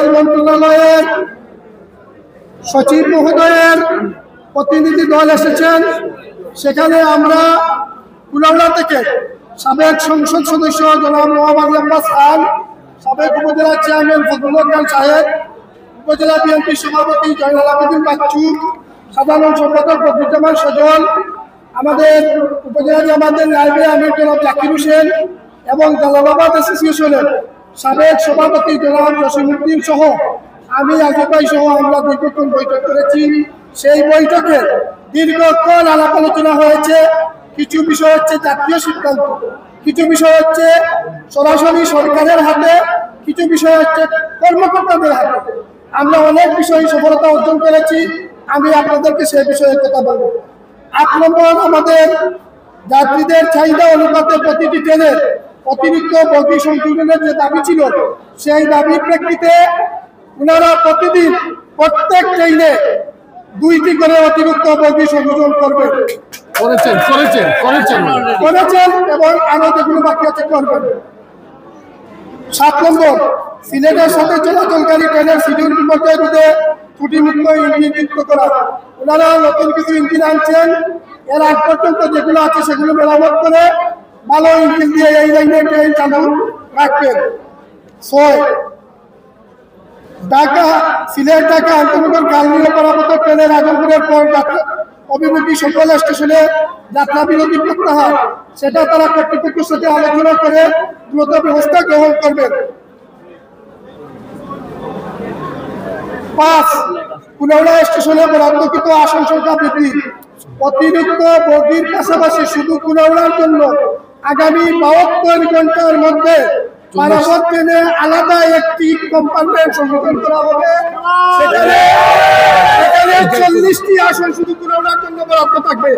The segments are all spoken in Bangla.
রেল মন্ত্রণালয়ের সচিব মহোদয়ের প্রতিনিধি দল এসেছেন। সেখানে আমরা কুলাউড়া থেকে সাবেক সংসদ সদস্য জনাব মোহাম্মদ আব্বাস খান, সাবেক উপজেলা চেয়ারম্যান ফজলুল খান সাহেব, উপজেলা বিএনপি সভাপতি জয়নাল আবেদিন বাচ্চু, সাধারণ সম্পাদক বদরুজ্জামান সজল, আমাদের উপজেলা জামাতের নায়েবে আমির জনাব জাকির হোসেন এবং জালালাবাদ অ্যাসোসিয়েশনের সাবেক সভাপতি জনাব জসিমউদ্দিন সহ আমি আজিজ ভাই সহ আমরা দীর্ঘক্ষণ বৈঠক করেছি। সেই বৈঠকে দীর্ঘক্ষণ আলাপ আলোচনা হয়েছে। কিছু বিষয় হচ্ছে জাতীয় সিদ্ধান্ত, কিছু বিষয় হচ্ছে সরাসরি সরকারের হাতে, কিছু বিষয় হচ্ছে কর্মকর্তাদের হাতে। আমরা অনেক বিষয়ে সফলতা অর্জন করেছি। আমি আপনাদেরকে সেই বিষয়ে কথা বলবো। ৮ নম্বর, আমাদের যাত্রীদের চাহিদা অনুপাতে প্রতিটি ট্রেনের অতিরিক্ত বগি সংযোজনের যে দাবি ছিল, সেই দাবির প্রেক্ষিতে ওনারা প্রতিদিন প্রত্যেক ট্রেনে 2টি করে অতিরিক্ত বগি সংযোজন করেছেন এবং আরো যেগুলো বাকি আছে করবেন। ৭ নম্বর, সিলেটের সাথে চলাচলকারী ট্রেনের শিডিউল বিপর্যয় রোধে ত্রুটিমুক্ত ইঞ্জিন যুক্ত করা। ওনারা নতুন কিছু ইঞ্জিন আনছেন, এর আগ পর্যন্ত যেগুলো আছে সেগুলো মেরামত করে ভালো ইঞ্জিন দিয়ে এই লাইনে ট্রেন চালু রাখবেন। ৬, ঢাকা সিলেট ঢাকা আন্তনগর কালমিল পরামত ট্রেনের আগমনের পর অভিমুখী সকল স্টেশনে যাত্রা বিরতি প্রত্যাহার, সেটা তারা কর্তৃপক্ষের সাথে আলোচনা করে দ্রুত ব্যবস্থা গ্রহণ করবেন। ৫, কুলাউড়া স্টেশনে বরাদ্দকৃত আসন সংখ্যা বৃদ্ধি। অতিরিক্ত বগির পাশাপাশি শুধু কুলাউড়ার জন্য আগামী ৭২ ঘন্টার মধ্যে পারাবত ট্রেনে আলাদা একটি কম্পার্টমেন্ট সংযোজন করা হবে। সেখানে ৪০টি আসন শুধু কুলাউড়ার জন্য বরাদ্দ থাকবে।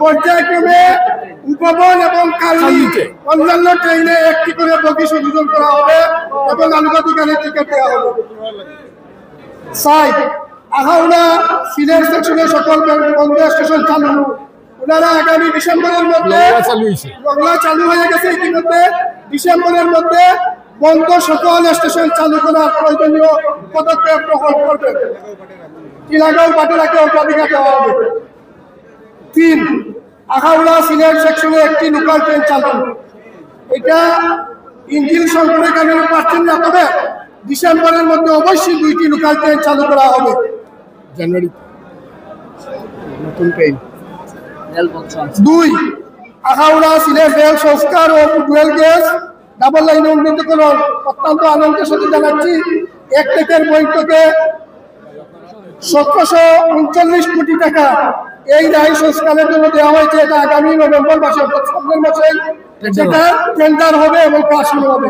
পর্যায়ক্রমে উপবন এবং কালনিতে অন্যান্য ট্রেনে একটি করে বগি সংযোজন করা হবে এবং আনুপাতিকালে টিকিট দেওয়া হবে। ৬, আখাউড়া সিলেট সেকশনের সকল বন্ধ স্টেশন চালু। ওনারা আগামী ডিসেম্বরের মধ্যে বাংলা চালু হয়ে গেছে ইতিমধ্যে, ডিসেম্বরের মধ্যে বন্ধ সকল স্টেশন চালু করার প্রয়োজনীয় পদক্ষেপ গ্রহণ করবেন। টিলাগাঁও পাটেরাকে অগ্রাধিকার দেওয়া হবে। ৩, আখাউড়া সিলেট সেকশনে একটি লোকাল ট্রেন চালু। এটা ইঞ্জিন সংকটের কারণে পাচ্ছেন না, তবে ডিসেম্বরের মধ্যে অবশ্যই 2টি লোকাল ট্রেন চালু করা হবে। জানুয়ারি নতুন ট্রেন। ২, আখাউড়া সিলেট রেল সংস্কার ও ডুয়েল গেজ ডাবল লাইন উন্নীতকরণ। অত্যন্ত আনন্দের সাথে জানাচ্ছি ১ টেকের বৈঠকে ১৭৩৯ কোটি টাকা এই রায় সংস্কারের জন্য দেওয়া হয়েছে। এটা আগামী নভেম্বর মাসে অর্থাৎ সামনের মাসে সেটা টেন্ডার হবে এবং কাজ শুরু হবে।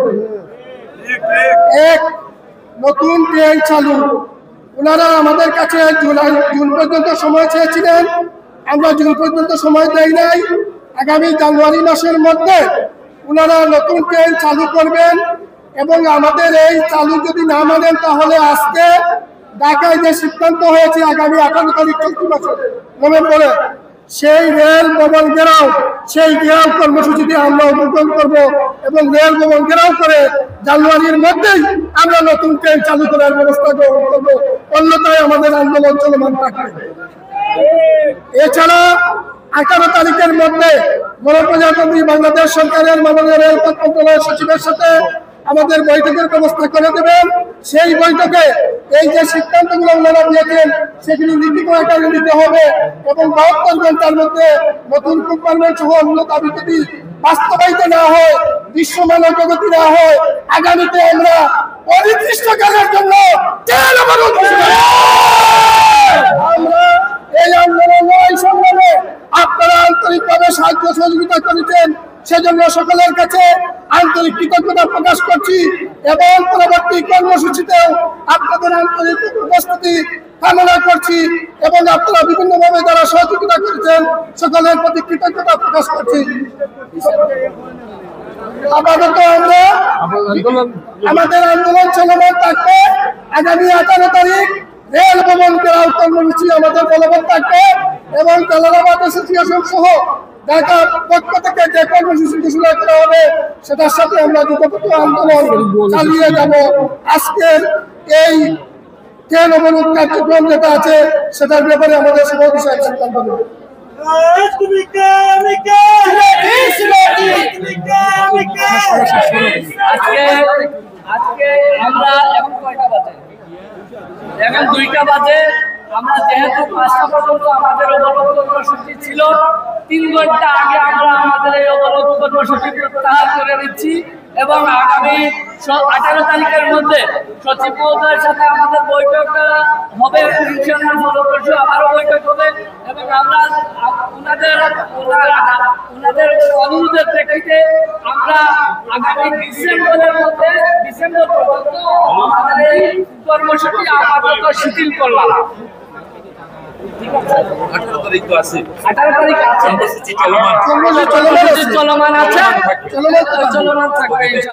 ১, নতুন ট্রেন চালু। ওনারা আমাদের কাছে জুন পর্যন্ত সময় চেয়েছিলেন, আমরা জুন পর্যন্ত সময় দেই নাই। আগামী জানুয়ারি মাসের মধ্যে ওনারা নতুন ট্রেন চালু করবেন এবং আমাদের এই চালু যদি না মানেন তাহলে আজকে ঢাকায় যে সিদ্ধান্ত হয়েছে আগামী 18 তারিখ চলতি মাসে নভেম্বরে সেই রেল ভবন ঘেরাও, সেই ঘেরাও কর্মসূচিতে আমরা উদ্বোধন করব এবং রেল ভবন ঘেরাও করে জানুয়ারির মধ্যেই আমরা নতুন ট্রেন চালু করার ব্যবস্থা গ্রহণ করব। অন্যথায় আমাদের আন্দোলন চলমান থাকবে। এছাড়া 18 তারিখের মধ্যে গণপ্রজাতন্ত্রী বাংলাদেশ সরকারের মাননীয় রেলপথ মন্ত্রণালয়ের সচিবের সাথে আমাদের বৈঠকের ব্যবস্থা করে দেবেন। সেই বৈঠকে এই যে সিদ্ধান্তগুলো ওনারা নিয়েছেন সেগুলি লিখিত আকারে নিতে হবে এবং ৭২ ঘন্টার মধ্যে নতুন কম্পার্টমেন্ট সহ অন্য দাবি যদি বাস্তবায়িত না হয়, বিশ্বমানের প্রগতি না হয়, আগামীতে আমরা অনির্দিষ্টকালের জন্য আমরা এই আন্দোলন এই সংগ্রামে আপনারা আন্তরিকভাবে সাহায্য সহযোগিতা করেছেন, সেজন্য সকলের কাছে আন্তরিক কৃতজ্ঞতা প্রকাশ করছি এবং পরবর্তী কর্মসূচিতেও আপনাদের আন্তরিক উপস্থিতি কামনা করছি এবং আপনারা বিভিন্নভাবে যারা সহযোগিতা করেছেন সকলের প্রতি কৃতজ্ঞতা প্রকাশ করছি। আপাতত আমরা আমাদের আন্দোলন চলমান থাকবে। আগামী 18 তারিখ রেল ভবন ঘেরাও কর্মসূচি আমাদের বলবৎ থাকবে এবং জালালাবাদ অ্যাসোসিয়েশন সহ ঢাকার পক্ষ থেকে যে কর্মসূচি ঘোষণা করা হবে সেটার সাথে আমরা দ্রুতগত আন্দোলন চালিয়ে যাব। আজকের এই ট্রেন অবরোধ কার্যক্রম যেটা আছে সেটার ব্যাপারে আমাদের সবাই বিষয় সিদ্ধান্ত নেব। আজকে আমরা এখন কয়টা বাজে? এখন 2টা বাজে। আমরা যেহেতু 5টা পর্যন্ত আমাদের অবরোধ কর্মসূচি ছিল, 3 ঘন্টা আগে আমরা আমাদের এই অবরোধ কর্মসূচি প্রত্যাহার করে নিচ্ছি এবং আগামী 18 তারিখের মধ্যে সচিব মহোদয়ের সাথে আমাদের বৈঠকটা হবে। ইনশাআল্লাহ ফলপ্রসূ আবারও বৈঠক হবে এবং আমরা ওনাদের অনুরোধের প্রেক্ষিতে আমরা আগামী ডিসেম্বর পর্যন্ত আমাদের এই কর্মসূচি আপাতত শিথিল করলাম। 18 তারিখ তো আছে, 18 তারিখ আছে, চলমান আছে, চলমান থাকবে।